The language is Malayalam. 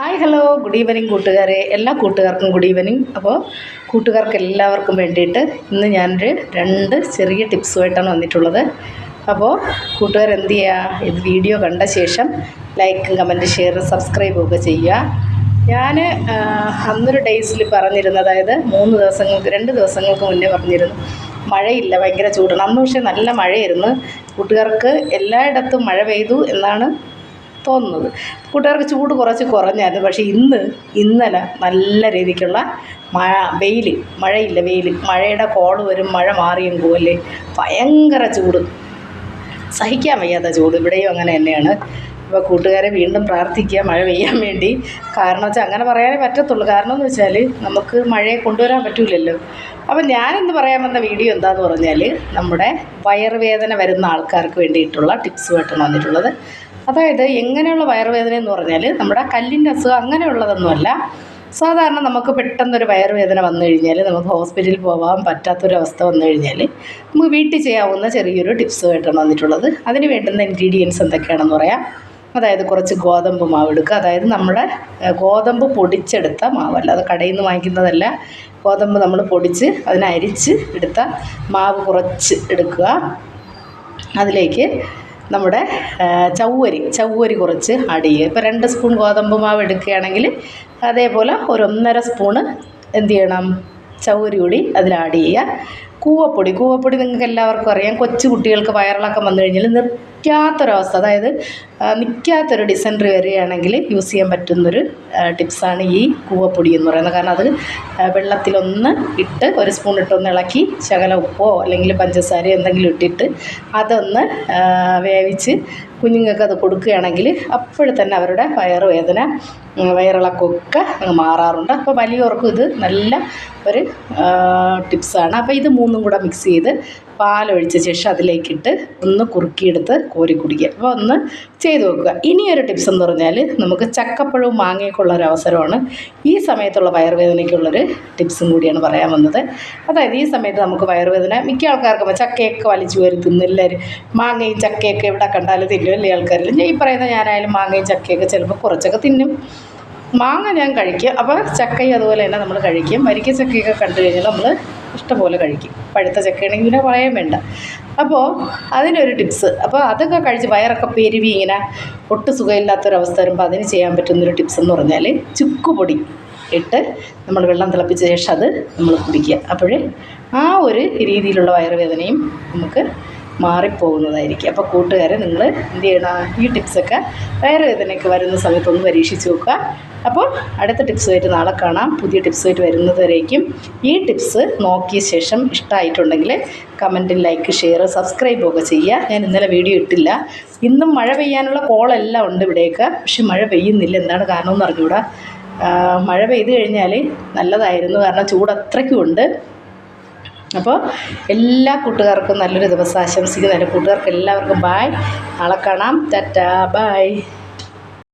ഹായ് ഹലോ ഗുഡ് ഈവനിങ് കൂട്ടുകാരെ, എല്ലാ കൂട്ടുകാർക്കും ഗുഡ് ഈവനിങ്. അപ്പോൾ കൂട്ടുകാർക്ക് എല്ലാവർക്കും വേണ്ടിയിട്ട് ഇന്ന് ഞാനൊരു 2 ചെറിയ ടിപ്സുമായിട്ടാണ് വന്നിട്ടുള്ളത്. അപ്പോൾ കൂട്ടുകാർ എന്ത് ചെയ്യുക, ഇത് വീഡിയോ കണ്ട ശേഷം ലൈക്കും കമൻറ്റ് ഷെയർ സബ്സ്ക്രൈബും ഒക്കെ ചെയ്യുക. ഞാൻ അന്നൊരു ഡേയ്സിൽ പറഞ്ഞിരുന്നു, അതായത് 2 ദിവസങ്ങൾക്ക് മുന്നേ പറഞ്ഞിരുന്നു മഴയില്ല, ഭയങ്കര ചൂടാണ്. അന്ന് പക്ഷേ നല്ല മഴയായിരുന്നു. കൂട്ടുകാർക്ക് എല്ലായിടത്തും മഴ പെയ്തു എന്നാണ് തോന്നുന്നത്. കൂട്ടുകാർക്ക് ചൂട് കുറച്ച് കുറഞ്ഞായിരുന്നു. പക്ഷേ ഇന്നലെ നല്ല രീതിക്കുള്ള മഴയില്ല, വെയിൽ. മഴയുടെ കോള് വരും, മഴ മാറിയും പോവല്ലേ, ഭയങ്കര ചൂട്, സഹിക്കാൻ വയ്യാത്ത ചൂട്. ഇവിടെയും അങ്ങനെ തന്നെയാണ്. അപ്പോൾ കൂട്ടുകാരെ വീണ്ടും പ്രാർത്ഥിക്കുക മഴ പെയ്യാൻ വേണ്ടി. കാരണം വെച്ചാൽ അങ്ങനെ പറയാനേ പറ്റത്തുള്ളൂ. കാരണം എന്ന് വെച്ചാൽ നമുക്ക് മഴയെ കൊണ്ടുവരാൻ പറ്റില്ലല്ലോ. അപ്പം ഞാനിന്ന് പറയാൻ വന്ന വീഡിയോ എന്താണെന്ന് പറഞ്ഞാൽ നമ്മുടെ വയറുവേദന വരുന്ന ആൾക്കാർക്ക് വേണ്ടിയിട്ടുള്ള ടിപ്സുമായിട്ടാണ് വന്നിട്ടുള്ളത്. അതായത് എങ്ങനെയുള്ള വയറുവേദന എന്ന് പറഞ്ഞാൽ നമ്മുടെ കല്ലിൻ്റെ അസുഖം അങ്ങനെയുള്ളതൊന്നുമല്ല. സാധാരണ നമുക്ക് പെട്ടെന്നൊരു വയറുവേദന വന്നു കഴിഞ്ഞാൽ നമുക്ക് ഹോസ്പിറ്റലിൽ പോകാൻ പറ്റാത്തൊരവസ്ഥ വന്നു കഴിഞ്ഞാൽ നമുക്ക് വീട്ടിൽ ചെയ്യാവുന്ന ചെറിയൊരു ടിപ്സുമായിട്ടാണ് വന്നിട്ടുള്ളത്. അതിന് വേണ്ടുന്ന ഇൻഗ്രീഡിയൻസ് എന്തൊക്കെയാണെന്ന് പറയാം. അതായത് കുറച്ച് ഗോതമ്പ് മാവ് എടുക്കുക. അതായത് നമ്മുടെ ഗോതമ്പ് പൊടിച്ചെടുത്ത മാവ്, അല്ലാതെ കടയിൽ നിന്ന് വാങ്ങിക്കുന്നതല്ല. ഗോതമ്പ് നമ്മൾ പൊടിച്ച് അരിച്ച് എടുത്ത മാവ് കുറച്ച് എടുക്കുക. അതിലേക്ക് നമ്മുടെ ചവ്വരി കുറച്ച് ആഡ് ചെയ്യുക. ഇപ്പോൾ 2 സ്പൂൺ ഗോതമ്പ് മാവ് എടുക്കുകയാണെങ്കിൽ അതേപോലെ ഒരു 1.5 സ്പൂണ് എന്ത് ചെയ്യണം, ചവ്വരി കൂടി അതിൽ ആഡ് ചെയ്യുക. കൂവപ്പൊടി നിങ്ങൾക്ക് എല്ലാവർക്കും അറിയാം. കൊച്ചു കുട്ടികൾക്ക് വയറിളക്കം വന്നു കഴിഞ്ഞാൽ നിൽക്കാത്തൊരവസ്ഥ, അതായത് നിൽക്കാത്തൊരു ഡിസെൻട്രി വരികയാണെങ്കിൽ യൂസ് ചെയ്യാൻ പറ്റുന്നൊരു ടിപ്സാണ് ഈ കൂവപ്പൊടി എന്ന് പറയുന്നത്. കാരണം അത് വെള്ളത്തിലൊന്ന് ഇട്ട് 1 സ്പൂൺ ഇട്ടൊന്ന് ഇളക്കി ശകല ഉപ്പോ അല്ലെങ്കിൽ പഞ്ചസാരയോ എന്തെങ്കിലും ഇട്ടിട്ട് അതൊന്ന് വേവിച്ച് കുഞ്ഞുങ്ങൾക്ക് അത് കൊടുക്കുകയാണെങ്കിൽ അപ്പോൾ തന്നെ അവരുടെ വയറുവേദന വയറിളക്കമൊക്കെ അങ്ങ് മാറാറുണ്ട്. അപ്പോൾ വലിയവർക്കും ഇത് നല്ല ഒരു ടിപ്സാണ്. അപ്പോൾ ഇത് 3ഉം കൂടെ മിക്സ് ചെയ്ത് പാലൊഴിച്ച ശേഷം അതിലേക്കിട്ട് ഒന്ന് കുറുക്കിയെടുത്ത് കോരി കുടിക്കുക. അപ്പോൾ ഒന്ന് ചെയ്ത് വെക്കുക. ഇനിയൊരു ടിപ്സ് എന്ന് പറഞ്ഞാൽ നമുക്ക് ചക്കപ്പഴവും മാങ്ങയൊക്കെ ഉള്ളൊരു അവസരമാണ്. ഈ സമയത്തുള്ള വയറുവേദനയ്ക്കുള്ളൊരു ടിപ്സും കൂടിയാണ് പറയാൻ വന്നത്. അതായത് ഈ സമയത്ത് നമുക്ക് വയറുവേദന മിക്ക ആൾക്കാർക്കും ചക്കയൊക്കെ വലിച്ചു വരും തിന്നും. എല്ലാവരും മാങ്ങയും ചക്കയൊക്കെ എവിടെ കണ്ടാലും തിന്നും എല്ലാ ആൾക്കാരിലും. ഈ പറയുന്ന ഞാനായാലും മാങ്ങയും ചക്കയൊക്കെ ചിലപ്പോൾ കുറച്ചൊക്കെ തിന്നും. മാങ്ങ ഞാൻ കഴിക്കും. അപ്പോൾ ചക്കയും അതുപോലെ തന്നെ നമ്മൾ കഴിക്കും. വരിക്ക ചക്കയൊക്കെ കണ്ടു കഴിഞ്ഞാൽ നമ്മൾ ഇഷ്ടംപോലെ കഴിക്കും. പഴുത്ത ചക്കയാണെങ്കിൽ പിന്നെ പറയാൻ വേണ്ട. അപ്പോൾ അതിനൊരു ടിപ്സ്, അപ്പോൾ അതൊക്കെ കഴിച്ച് വയറൊക്കെ പെരുവി ഇങ്ങനെ ഒട്ടും സുഖമില്ലാത്തൊരവസ്ഥ വരുമ്പോൾ അതിന് ചെയ്യാൻ പറ്റുന്നൊരു ടിപ്സ് എന്ന് പറഞ്ഞാൽ ചുക്കുപൊടി ഇട്ട് നമ്മൾ വെള്ളം തിളപ്പിച്ച ശേഷം അത് നമ്മൾ കുടിക്കുക. അപ്പോൾ ആ ഒരു രീതിയിലുള്ള വയറുവേദനയും നമുക്ക് മാറിപ്പോകുന്നതായിരിക്കും. അപ്പോൾ കൂട്ടുകാരെ നിങ്ങൾ എന്ത് ചെയ്യണം, ഈ ടിപ്സൊക്കെ വയറുവേദനയൊക്കെ വരുന്ന സമയത്തൊന്ന് പരീക്ഷിച്ച് നോക്കുക. അപ്പോൾ അടുത്ത ടിപ്സുമായിട്ട് നാളെ കാണാം. പുതിയ ടിപ്സുമായിട്ട് വരുന്നതുവരേക്കും ഈ ടിപ്സ് നോക്കിയ ശേഷം ഇഷ്ടമായിട്ടുണ്ടെങ്കിൽ കമൻറ്റിൽ ലൈക്ക് ഷെയർ സബ്സ്ക്രൈബ് ഒക്കെ ചെയ്യുക. ഞാൻ ഇന്നലെ വീഡിയോ ഇട്ടില്ല. ഇന്നും മഴ പെയ്യാനുള്ള കോളെല്ലാം ഉണ്ട് ഇവിടെയൊക്കെ, പക്ഷെ മഴ പെയ്യുന്നില്ല. എന്താണ് കാരണം എന്ന് അറിഞ്ഞുകൂടാ. മഴ പെയ്തു കഴിഞ്ഞാൽ നല്ലതായിരുന്നു, കാരണം ചൂട് അത്രയ്ക്കും ഉണ്ട്. അപ്പോൾ എല്ലാ കൂട്ടുകാർക്കും നല്ലൊരു ദിവസം ആശംസിക്കുന്നു. എൻ്റെ കൂട്ടുകാർക്ക് എല്ലാവർക്കും ബായ്. നാളെ കാണാം. ടാറ്റാ, ബായ്.